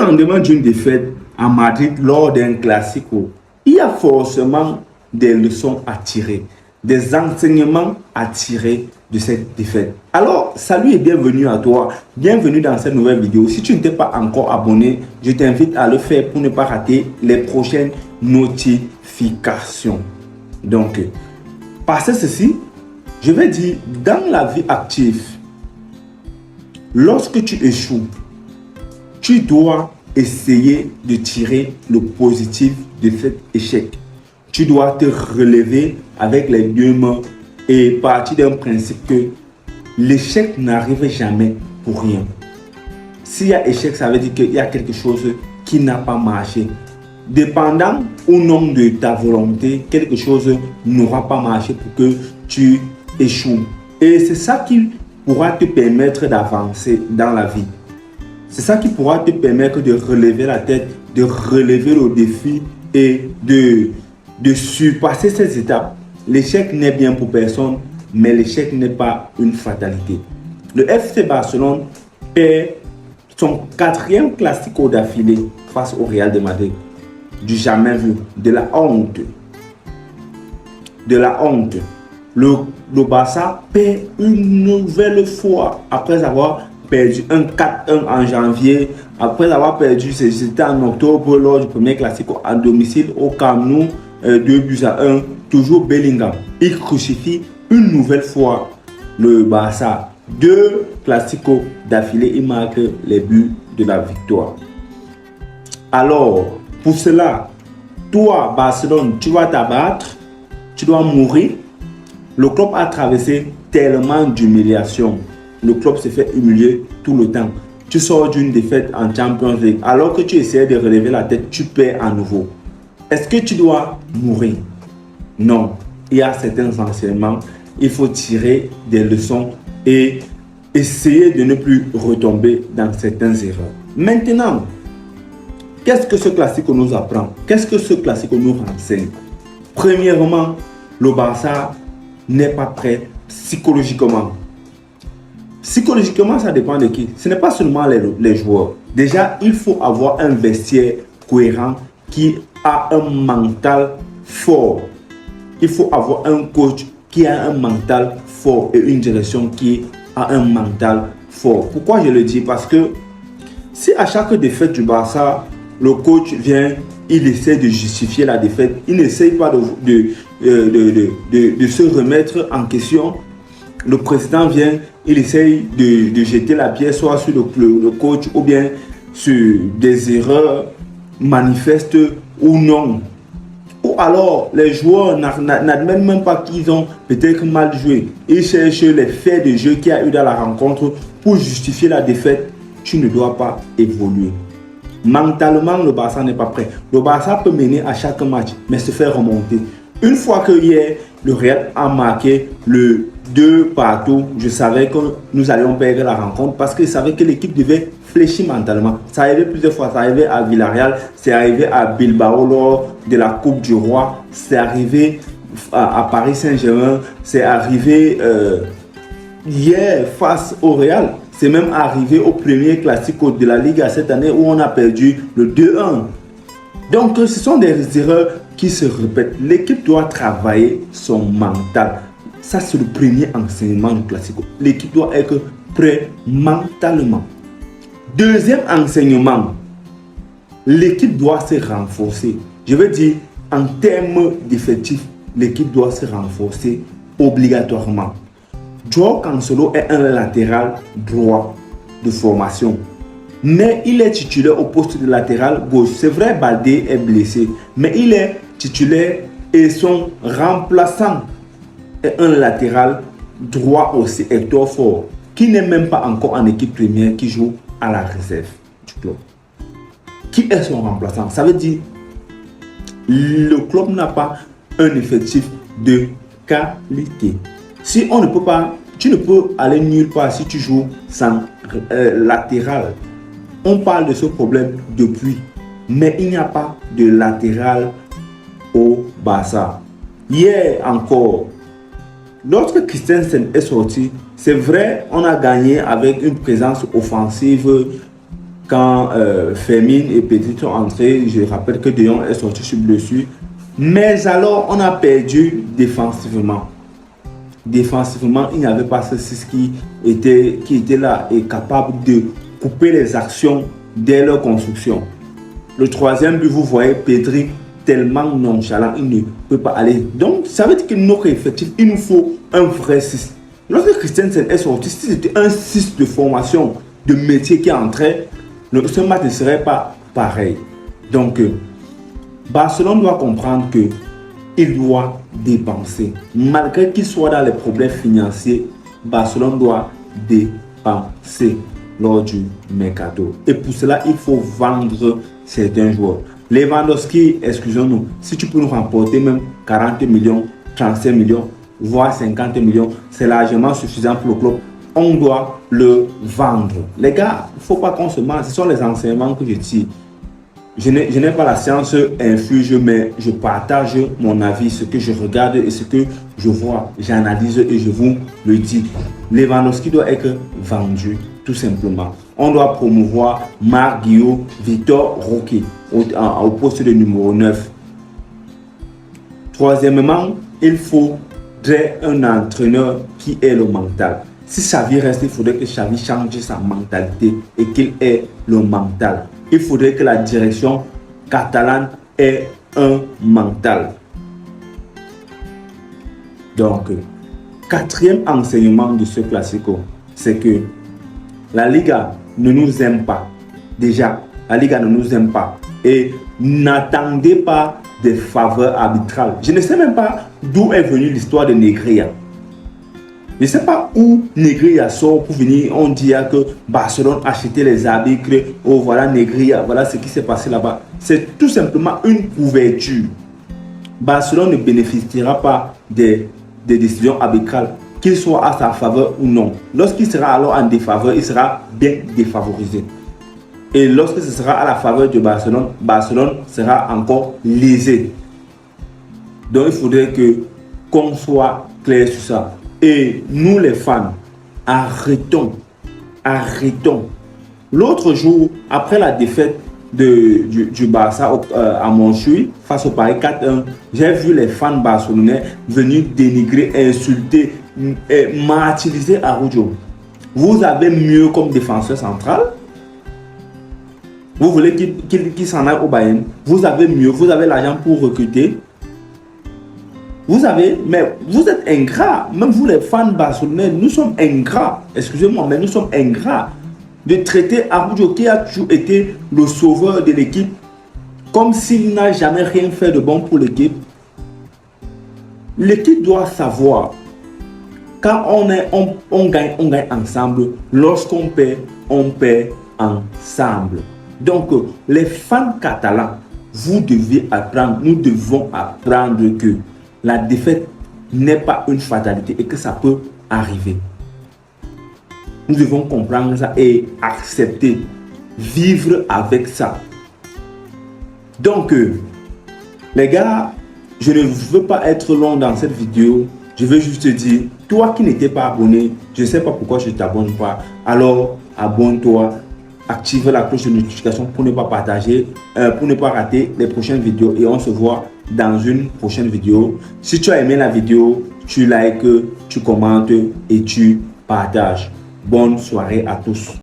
lendemain d'une défaite à Madrid lors d'un classico, il y a forcément des leçons à tirer, des enseignements à tirer de cette défaite. Alors, salut et bienvenue à toi. Bienvenue dans cette nouvelle vidéo. Si tu ne t'es pas encore abonné, je t'invite à le faire pour ne pas rater les prochaines notifications. Donc, passé ceci, je vais dire, dans la vie active, lorsque tu échoues, tu dois essayer de tirer le positif de cet échec. Tu dois te relever avec les deux mains et partir d'un principe que l'échec n'arrive jamais pour rien. S'il y a échec, ça veut dire qu'il y a quelque chose qui n'a pas marché. Dépendant ou non de ta volonté, quelque chose n'aura pas marché pour que tu échoues. Et c'est ça qui pourra te permettre d'avancer dans la vie. C'est ça qui pourra te permettre de relever la tête, de relever le défi et de surpasser ces étapes. L'échec n'est bien pour personne, mais l'échec n'est pas une fatalité. Le FC Barcelone perd son 4e classico d'affilée face au Real de Madrid. Du jamais vu, de la honte. De la honte. Le Barça perd une nouvelle fois après avoir perdu un 4-1 en janvier, après avoir perdu, c'était en octobre lors du premier classico à domicile au Camp Nou, 2-1, toujours Bellingham. Il crucifie une nouvelle fois le Barça. 2 classicos d'affilée, il marque les buts de la victoire. Alors, pour cela, toi, Barcelone, tu vas t'abattre, tu dois mourir. Le club a traversé tellement d'humiliation. Le club se fait humilier tout le temps. Tu sors d'une défaite en Champions League. Alors que tu essaies de relever la tête, tu perds à nouveau. Est-ce que tu dois mourir? Non. Il y a certains enseignements. Il faut tirer des leçons et essayer de ne plus retomber dans certaines erreurs. Maintenant, qu'est-ce que ce classique nous apprend? Qu'est-ce que ce classique nous renseigne? Premièrement, le Barça n'est pas prêt psychologiquement. Psychologiquement, ça dépend de qui. Ce n'est pas seulement les joueurs. Déjà, il faut avoir un vestiaire cohérent qui a un mental fort. Il faut avoir un coach qui a un mental fort et une direction qui a un mental fort. Pourquoi je le dis? Parce que si à chaque défaite du Barça, le coach vient, il essaie de justifier la défaite, il n'essaie pas de se remettre en question. Le président vient, il essaye de jeter la pierre soit sur le coach ou bien sur des erreurs manifestes ou non. Ou alors les joueurs n'admettent même pas qu'ils ont peut-être mal joué. Ils cherchent les faits de jeu qu'il y a eu dans la rencontre pour justifier la défaite. Tu ne dois pas évoluer. Mentalement, le Barça n'est pas prêt. Le Barça peut mener à chaque match, mais se faire remonter. Une fois que hier, le Real a marqué le 2 partout, je savais que nous allions perdre la rencontre parce que je savais que l'équipe devait fléchir mentalement. Ça arrivait plusieurs fois, ça arrivait à Villarreal, c'est arrivé à Bilbao lors de la Coupe du Roi, c'est arrivé à Paris Saint-Germain, c'est arrivé hier face au Real. C'est même arrivé au premier classico de la Liga cette année où on a perdu le 2-1. Donc ce sont des erreurs qui se répètent. L'équipe doit travailler son mental. Ça, c'est le premier enseignement du classico. L'équipe doit être prête mentalement. Deuxième enseignement, l'équipe doit se renforcer. Je veux dire, en termes d'effectifs, l'équipe doit se renforcer obligatoirement. Joao Cancelo est un latéral droit de formation. Mais il est titulaire au poste de latéral gauche. C'est vrai, Baldé est blessé, mais il est titulaire et son remplaçant est un latéral droit aussi, Hector Ford, qui n'est même pas encore en équipe première, qui joue à la réserve du club. Qui est son remplaçant? Ça veut dire le club n'a pas un effectif de qualité. Si on ne peut pas, tu ne peux aller nulle part si tu joues sans latéral. On parle de ce problème depuis, mais il n'y a pas de latéral au Barça. Hier encore, lorsque Christensen est sorti, c'est vrai, on a gagné avec une présence offensive quand Fermin et Pedri sont entrés, je rappelle que De Jong est sorti sur blessure. Mais alors, on a perdu défensivement. Défensivement, il n'y avait pas ce 6 qui était là et capable de couper les actions dès leur construction. Le troisième but, vous voyez, Pedri tellement nonchalant, il ne peut pas aller. Donc, ça veut dire que notre effectif, il nous faut un vrai 6. Lorsque Christensen est sorti, si c'était un 6 de formation, de métier qui entrait, ce match ne serait pas pareil. Donc, Barcelone doit comprendre que il doit dépenser. Malgré qu'il soit dans les problèmes financiers, Barcelone doit dépenser lors du mercato. Et pour cela, il faut vendre certains joueurs. Lewandowski, excusez-nous, si tu peux nous remporter même 40 millions, 35 millions, voire 50 millions, c'est largement suffisant pour le club. On doit le vendre. Les gars, il ne faut pas qu'on se mente. Ce sont les enseignements que je tire. Je n'ai pas la science infuse, mais je partage mon avis, ce que je regarde et ce que je vois. J'analyse et je vous le dis. Lewandowski doit être vendu, tout simplement. On doit promouvoir Marc Guillot, Victor Roque au poste de numéro 9. Troisièmement, il faudrait un entraîneur qui ait le mental. Si Xavi reste, il faudrait que Xavi change sa mentalité et qu'il ait le mental. Il faudrait que la direction catalane ait un mental. Donc, quatrième enseignement de ce classico, c'est que la Liga ne nous aime pas. Déjà, la Liga ne nous aime pas. Et n'attendez pas des faveurs arbitrales. Je ne sais même pas d'où est venue l'histoire de Negreira. Je ne sais pas où Negreira sort pour venir. On dit que Barcelone a acheté les arbitres. Oh voilà Negreira, voilà ce qui s'est passé là-bas. C'est tout simplement une couverture. Barcelone ne bénéficiera pas des décisions arbitrales, qu'il soit à sa faveur ou non. Lorsqu'il sera alors en défaveur, il sera bien défavorisé. Et lorsque ce sera à la faveur de Barcelone, Barcelone sera encore lésé. Donc il faudrait qu'on soit clair sur ça. Et nous les fans, arrêtons. L'autre jour, après la défaite du Barça à Montjuïc face au Paris 4-1, j'ai vu les fans barcelonais venir dénigrer, insulter, martyriser Araujo. Vous avez mieux comme défenseur central. Vous voulez qu'il s'en aille au Bayern. Vous avez mieux, vous avez l'argent pour recruter. Vous avez, mais vous êtes ingrats. Même vous les fans barcelonais, nous sommes ingrats. Excusez-moi, mais nous sommes ingrats de traiter Araujo, qui a toujours été le sauveur de l'équipe, comme s'il n'a jamais rien fait de bon pour l'équipe. L'équipe doit savoir, quand on gagne ensemble. Lorsqu'on perd, on perd ensemble. Donc, les fans catalans, vous devez apprendre, nous devons apprendre que la défaite n'est pas une fatalité et que ça peut arriver. Nous devons comprendre ça et accepter, vivre avec ça. Donc, les gars, je ne veux pas être long dans cette vidéo. Je veux juste te dire, toi qui n'étais pas abonné, je ne sais pas pourquoi je ne t'abonne pas. Alors, abonne-toi, active la cloche de notification pour ne pas partager, pour ne pas rater les prochaines vidéos. Et on se voit dans une prochaine vidéo. Si tu as aimé la vidéo, tu likes, tu commentes et tu partages. Bonne soirée à tous.